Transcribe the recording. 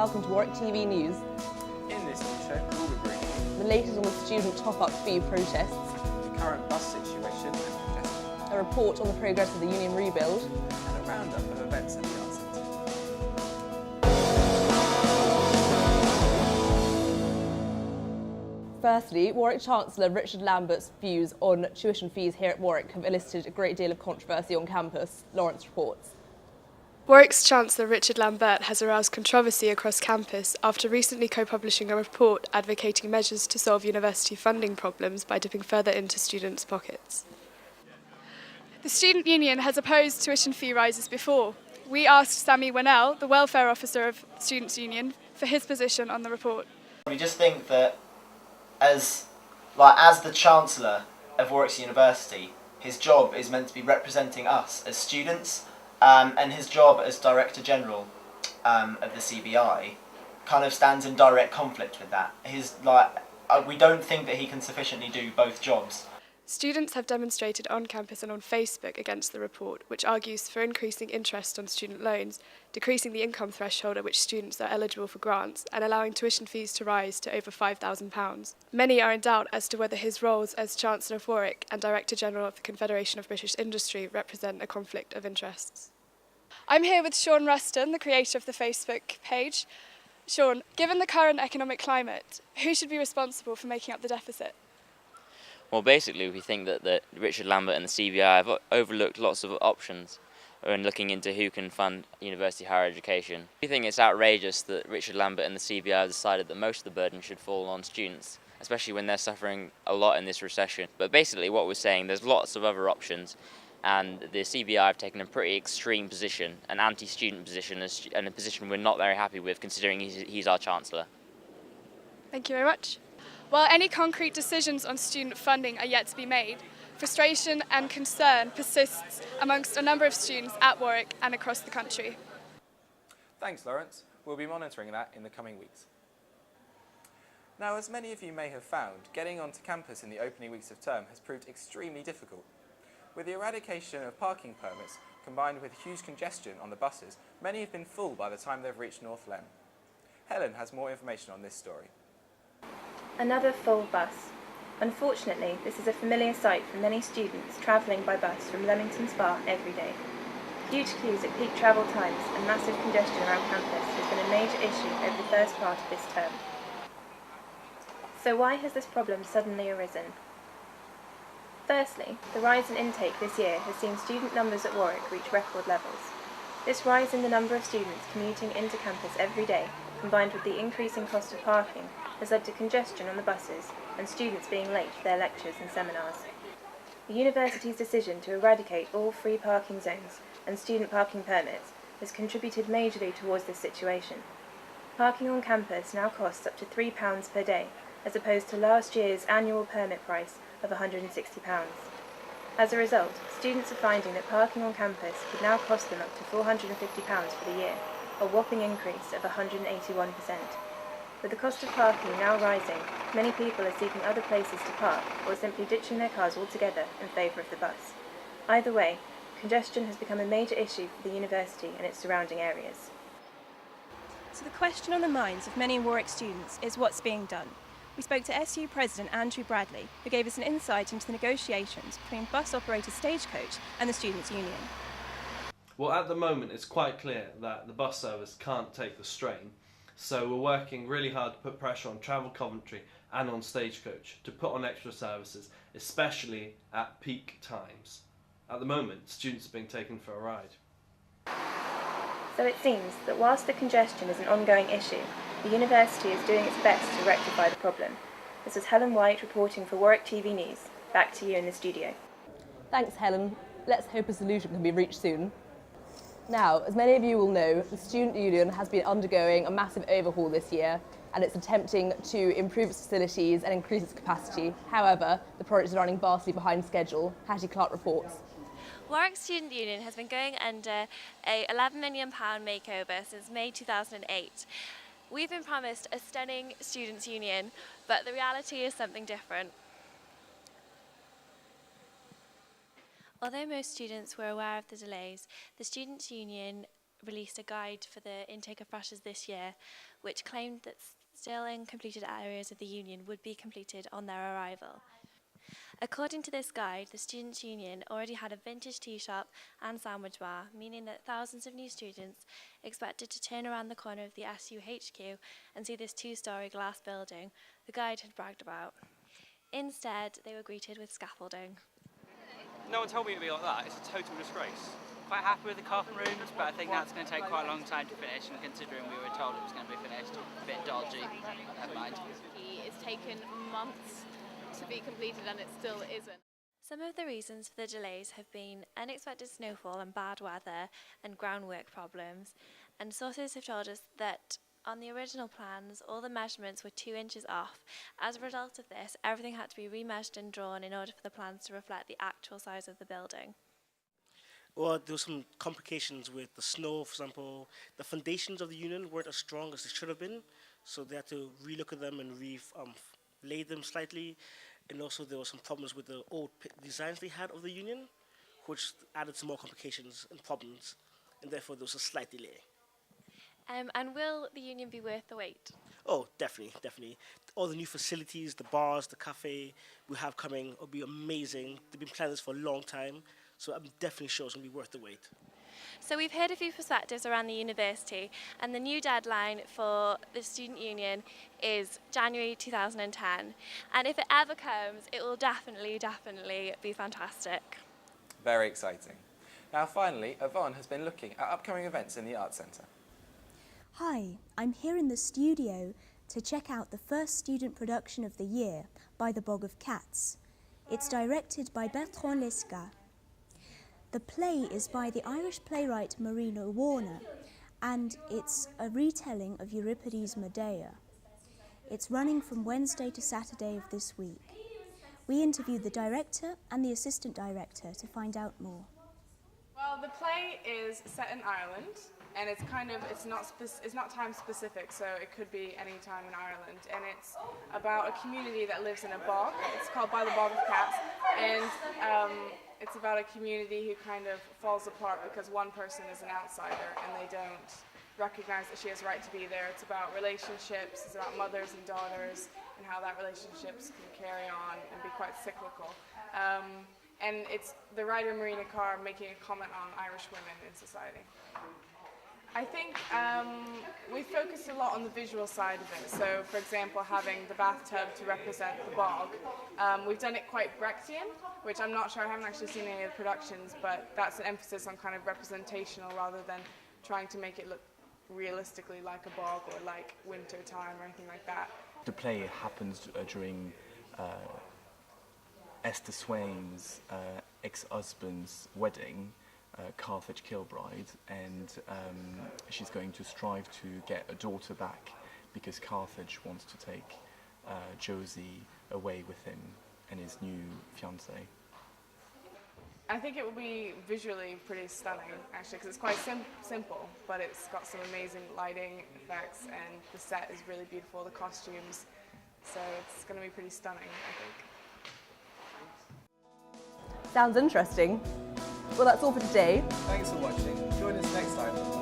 welcome to Warwick TV News. In this news show, we'll be bringing you The latest on the student top-up fee protests, the current bus situation and congestion, a report on the progress of the union rebuild, and a roundup of events at the Arts Centre. Firstly, Warwick Chancellor Richard Lambert's views on tuition fees here at Warwick have elicited a great deal of controversy on campus. Lawrence reports. Warwick's Chancellor Richard Lambert has aroused controversy across campus after recently co-publishing a report advocating measures to solve university funding problems by dipping further into students' pockets. The student union has opposed tuition fee rises before. We asked Sammy Winnell, the welfare officer of the Students' Union, for his position on the report. We just think that as the Chancellor of Warwick University, his job is meant to be representing us as students, and his job as Director General of the CBI kind of stands in direct conflict with that. We don't think that he can sufficiently do both jobs. Students have demonstrated on campus and on Facebook against the report, which argues for increasing interest on student loans, decreasing the income threshold at which students are eligible for grants, and allowing tuition fees to rise to over £5,000. Many are in doubt as to whether his roles as Chancellor of Warwick and Director General of the Confederation of British Industry represent a conflict of interests. I'm here with Sean Ruston, the creator of the Facebook page. Sean, given the current economic climate, who should be responsible for making up the deficit? Well, basically, we think that Richard Lambert and the CBI have overlooked lots of options when looking into who can fund university higher education. We think it's outrageous that Richard Lambert and the CBI have decided that most of the burden should fall on students, especially when they're suffering a lot in this recession. But basically, what we're saying, there's lots of other options, and the CBI have taken a pretty extreme position, an anti-student position, and a position we're not very happy with, considering he's our Chancellor. Thank you very much. While any concrete decisions on student funding are yet to be made, frustration and concern persists amongst a number of students at Warwick and across the country. Thanks, Lawrence. We'll be monitoring that in the coming weeks. Now, as many of you may have found, getting onto campus in the opening weeks of term has proved extremely difficult. With the eradication of parking permits combined with huge congestion on the buses, many have been full by the time they've reached North Lem. Helen has more information on this story. Another full bus. Unfortunately, this is a familiar sight for many students travelling by bus from Leamington Spa every day. Huge queues at peak travel times and massive congestion around campus has been a major issue over the first part of this term. So why has this problem suddenly arisen? Firstly, the rise in intake this year has seen student numbers at Warwick reach record levels. This rise in the number of students commuting into campus every day, combined with the increasing cost of parking, has led to congestion on the buses and students being late for their lectures and seminars. The university's decision to eradicate all free parking zones and student parking permits has contributed majorly towards this situation. Parking on campus now costs up to £3 per day, as opposed to last year's annual permit price of £160. As a result, students are finding that parking on campus could now cost them up to £450 for the year, a whopping increase of 181%. With the cost of parking now rising, many people are seeking other places to park or simply ditching their cars altogether in favour of the bus. Either way, congestion has become a major issue for the university and its surrounding areas. So the question on the minds of many Warwick students is what's being done. We spoke to SU President Andrew Bradley, who gave us an insight into the negotiations between bus operator Stagecoach and the Students' Union. Well, at the moment it's quite clear that the bus service can't take the strain, so we're working really hard to put pressure on Travel Coventry and on Stagecoach to put on extra services, especially at peak times. At the moment, students are being taken for a ride. So it seems that whilst the congestion is an ongoing issue, the university is doing its best to rectify the problem. This is Helen White reporting for Warwick TV News. Back to you in the studio. Thanks, Helen. Let's hope a solution can be reached soon. Now, as many of you will know, the Student Union has been undergoing a massive overhaul this year, and it's attempting to improve its facilities and increase its capacity. However, the project is running vastly behind schedule. Hattie Clark reports. Warwick Student Union has been going under a £11 million makeover since May 2008. We've been promised a stunning students' union, but the reality is something different. Although most students were aware of the delays, the Students' Union released a guide for the intake of freshers this year, which claimed that still incompleted areas of the union would be completed on their arrival. According to this guide, the Students' Union already had a vintage tea shop and sandwich bar, meaning that thousands of new students expected to turn around the corner of the SU HQ and see this 2-storey glass building the guide had bragged about. Instead, they were greeted with scaffolding. No one told me it would be like that. It's a total disgrace. Quite happy with the carpet rooms, but I think that's going to take quite a long time to finish, and considering we were told it was going to be finished, a bit dodgy, never mind. It's taken months to be completed and it still isn't. Some of the reasons for the delays have been unexpected snowfall and bad weather and groundwork problems, and sources have told us that on the original plans all the measurements were 2 inches off. As a result of this, everything had to be remeasured and drawn in order for the plans to reflect the actual size of the building. Well, there were some complications with the snow, for example. The foundations of the union weren't as strong as they should have been, so they had to relook at them and lay them slightly. And also there were some problems with the old designs they had of the union, which added some more complications and problems, and therefore there was a slight delay. And will the union be worth the wait? Oh, definitely, definitely. All the new facilities, the bars, the cafe we have coming will be amazing. They've been planning this for a long time, so I'm definitely sure it's going to be worth the wait. So we've heard a few perspectives around the university, and the new deadline for the student union is January 2010. And if it ever comes, it will definitely be fantastic. Very exciting. Now finally, Yvonne has been looking at upcoming events in the Arts Centre. Hi, I'm here in the studio to check out the first student production of the year, By the Bog of Cats. It's directed by Bertrand Lesca. The play is by the Irish playwright Marina Warner, and it's a retelling of Euripides' Medea. It's running from Wednesday to Saturday of this week. We interviewed the director and the assistant director to find out more. Well, the play is set in Ireland, and it's not time specific, so it could be any time in Ireland, and it's about a community that lives in a bog. It's called By the Bog of Cats, and it's about a community who kind of falls apart because one person is an outsider and they don't recognize that she has a right to be there. It's about relationships, it's about mothers and daughters and how that relationships can carry on and be quite cyclical. And it's the writer Marina Carr making a comment on Irish women in society. I think we focused a lot on the visual side of it. So, for example, having the bathtub to represent the bog. We've done it quite Brechtian, which I'm not sure, I haven't actually seen any of the productions, but that's an emphasis on kind of representational rather than trying to make it look realistically like a bog or like winter time or anything like that. The play happens during Esther Swain's ex-husband's wedding, Carthage Kilbride, and she's going to strive to get a daughter back because Carthage wants to take Josie away with him and his new fiancée. I think it will be visually pretty stunning, actually, because it's quite simple, but it's got some amazing lighting effects, and the set is really beautiful, the costumes, so it's going to be pretty stunning, I think. Sounds interesting. Well, that's all for today. Thanks for watching. Join us next time.